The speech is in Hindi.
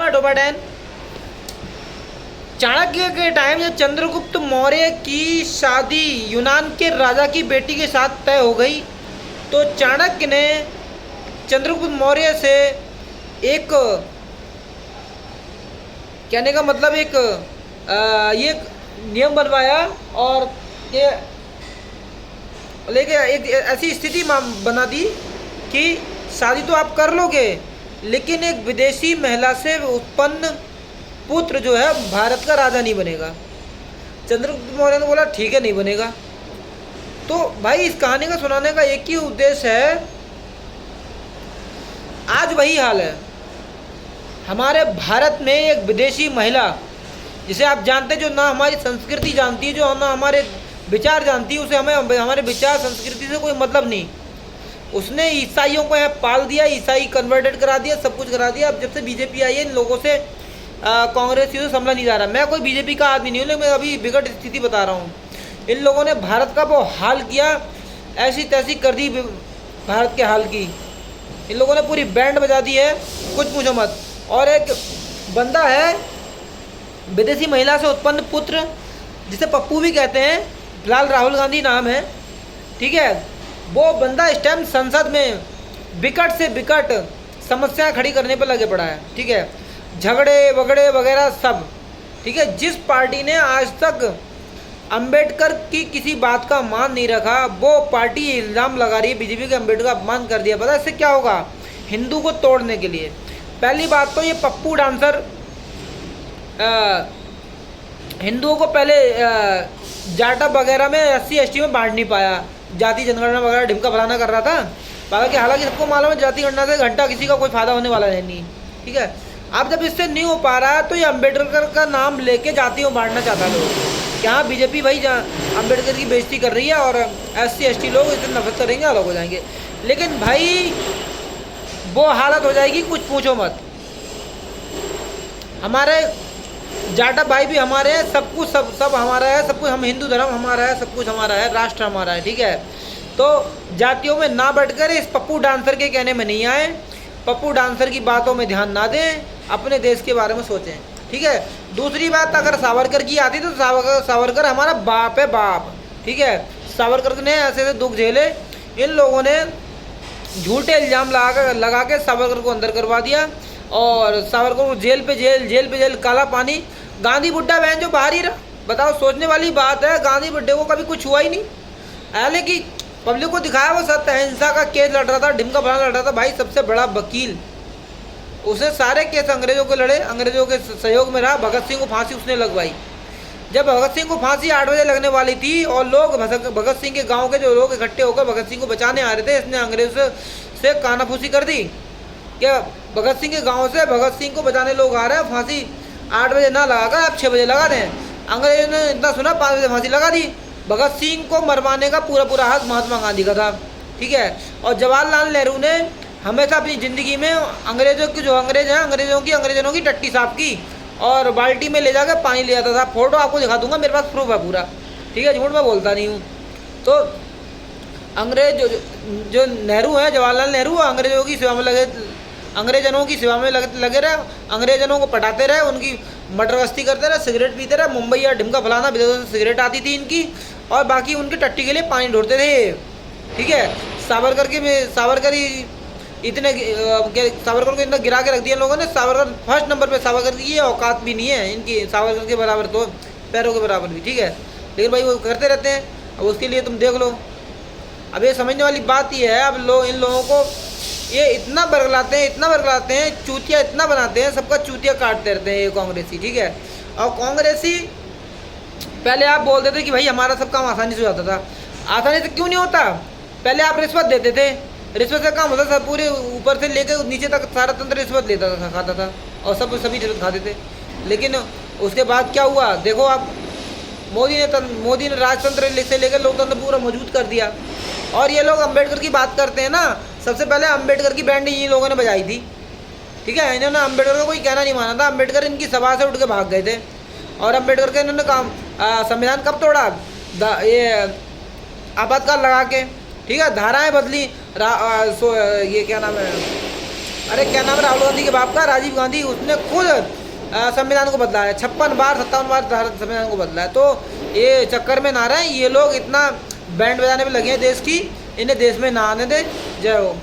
डोबाडैन। चाणक्य के टाइम जब चंद्रगुप्त मौर्य की शादी यूनान के राजा की बेटी के साथ तय हो गई, तो चाणक्य ने चंद्रगुप्त मौर्य से एक, कहने का मतलब एक ये नियम बनवाया और ये लेके एक ऐसी स्थिति बना दी कि शादी तो आप कर लोगे, लेकिन एक विदेशी महिला से उत्पन्न पुत्र जो है भारत का राजा नहीं बनेगा। चंद्रगुप्त मौर्य ने बोला ठीक है, नहीं बनेगा। तो भाई इस कहानी का सुनाने का एक ही उद्देश्य है, आज वही हाल है हमारे भारत में। एक विदेशी महिला जिसे आप जानते, जो ना हमारी संस्कृति जानती है, जो ना हमारे विचार जानती है, उसे हमें हमारे विचार संस्कृति से कोई मतलब नहीं। उसने ईसाइयों को यहाँ पाल दिया, ईसाई कन्वर्टेड करा दिया, सब कुछ करा दिया। अब जब से बीजेपी आई है, इन लोगों से कांग्रेसियों से संभला नहीं जा रहा। मैं कोई बीजेपी का आदमी नहीं हूँ, लेकिन मैं अभी विकट स्थिति बता रहा हूँ। इन लोगों ने भारत का वो हाल किया, ऐसी तैसी कर दी भारत के हाल की। इन लोगों ने पूरी बैंड बजा दी है, कुछ पूछो मत। और एक बंदा है विदेशी महिला से उत्पन्न पुत्र, जिसे पप्पू भी कहते हैं, फिलहाल राहुल गांधी नाम है, ठीक है। वो बंदा इस टाइम संसद में विकट से विकट समस्याएं खड़ी करने पर लगे पड़ा है, ठीक है। झगड़े वगड़े वगैरह सब, ठीक है। जिस पार्टी ने आज तक अंबेडकर की किसी बात का मान नहीं रखा, वो पार्टी इल्ज़ाम लगा रही है बीजेपी के अंबेडकर का अपमान कर दिया। पता है इससे क्या होगा? हिंदू को तोड़ने के लिए। पहली बात तो ये पप्पू डांसर हिंदुओं को पहले जाटा वगैरह में SC ST में बांट नहीं पाया, जाति जनगणना वगैरह ढिमका फलाना कर रहा था। हालांकि सबको मालूम है जाति गणना से घंटा किसी का कोई फायदा होने वाला है नहीं, ठीक है। अब जब इससे नहीं हो पा रहा है, तो ये अंबेडकर का नाम लेके जातियों में बांटना चाहता है लोग। यहाँ बीजेपी भाई अंबेडकर की बेइज्जती कर रही है और SC ST लोग इसे नफरत करेंगे, अलग हो जाएंगे। लेकिन भाई वो हालत हो जाएगी, कुछ पूछो मत। हमारे जाटा भाई भी हमारे हैं, सब कुछ सब हमारा है, सब कुछ। हम हिंदू धर्म हमारा है, सब कुछ हमारा है, राष्ट्र हमारा है, ठीक है। तो जातियों में ना बढ़कर इस पप्पू डांसर के कहने में नहीं आए, पप्पू डांसर की बातों में ध्यान ना दें, अपने देश के बारे में सोचें, ठीक है। दूसरी बात, अगर सावरकर की आती तो सावरकर हमारा बाप है, बाप, ठीक है। सावरकर ने ऐसे ऐसे दुख झेले, इन लोगों ने झूठे इल्ज़ाम लगा के सावरकर को अंदर करवा दिया और सावरकर को जेल पे जेल, काला पानी। गांधी बुड्ढा बहन जो बाहर ही रहा। बताओ, सोचने वाली बात है, गांधी बुड्ढे को कभी कुछ हुआ ही नहीं। हालांकि पब्लिक को दिखाया वो सत्य अहिंसा का केस लड़ रहा था, ढिमका फलाना लड़ रहा था। भाई सबसे बड़ा वकील, उसे सारे केस अंग्रेजों के लड़े, अंग्रेजों के सहयोग में रहा। भगत सिंह को फांसी उसने लगवाई। जब भगत सिंह को फांसी 8 बजे लगने वाली थी और लोग भगत सिंह के गाँव के जो लोग इकट्ठे होकर भगत सिंह को बचाने आ रहे थे, इसने अंग्रेजों से कानाफूसी कर दी। क्या भगत सिंह के गांव से भगत सिंह को बचाने लोग आ रहे हैं, फांसी 8 बजे ना लगाकर आप 6 बजे लगा दें। अंग्रेजों ने इतना सुना, 5 बजे फांसी लगा दी। भगत सिंह को मरवाने का पूरा हक महात्मा गांधी का था, ठीक है। और जवाहरलाल नेहरू ने हमेशा अपनी ज़िंदगी में अंग्रेजों की, जो अंग्रेज हैं, अंग्रेजों की टट्टी साफ की और बाल्टी में ले जाकर पानी ले आता था। फोटो आपको दिखा दूंगा, मेरे पास प्रूफ है पूरा, ठीक है। झूठ मैं बोलता नहीं हूँ। तो अंग्रेज जो नेहरू है, जवाहरलाल नेहरू, अंग्रेजों की सेवा में अंग्रेजनों की सेवा में लगे रहे, अंग्रेजनों को पटाते रहे, उनकी मटर गश्ती करते रहे, सिगरेट पीते रहे। मुंबई या ढिमका फलाना विदेशों से सिगरेट आती थी इनकी, और बाकी उनकी टट्टी के लिए पानी ढोते थे, ठीक है। सावरकर को इतना गिरा के रख दिया लोगों ने। सावरकर फर्स्ट नंबर पे, सावरकर की ये औकात भी नहीं है इनकी, सावरकर के बराबर तो पैरों के बराबर भी, ठीक है। लेकिन भाई वो करते रहते हैं। अब उसके लिए तुम देख लो। अब ये समझने वाली बात ये है, अब इन लोगों को ये इतना बरगलाते हैं, चूतिया इतना बनाते हैं, सबका चूतिया काटते रहते हैं ये कांग्रेसी, ठीक है। और कांग्रेसी पहले आप बोलते थे कि भाई हमारा सब काम आसानी से हो जाता था। आसानी से क्यों नहीं होता? पहले आप रिश्वत देते थे, रिश्वत से काम होता था, पूरे ऊपर से लेकर नीचे तक सारा तंत्र रिश्वत लेता था, खाता था, और सभी रिश्वत खाते थे। लेकिन उसके बाद क्या हुआ देखो आप, मोदी ने राजतंत्र से लेकर लोकतंत्र पूरा मजबूत कर दिया। और ये लोग अंबेडकर की बात करते हैं ना, सबसे पहले अंबेडकर की बैंड इन लोगों ने बजाई थी, ठीक है। इन्होंने अंबेडकर का कोई कहना नहीं माना था। अंबेडकर इनकी सभा से उठ के भाग गए थे। और अंबेडकर का इन्होंने संविधान कब तोड़ा? ये आपातकाल लगा के, ठीक है। धाराएं बदली, ये क्या नाम है, अरे क्या नाम है राहुल गांधी के बाप का, राजीव गांधी, उसने खुद संविधान को बदला है, 56 बार 57 बार संविधान को बदला है। तो ये चक्कर में ना रहे ये लोग, इतना बैंड बजाने में लगे हैं देश की, इन्हें देश में ना आने दे। जय हो।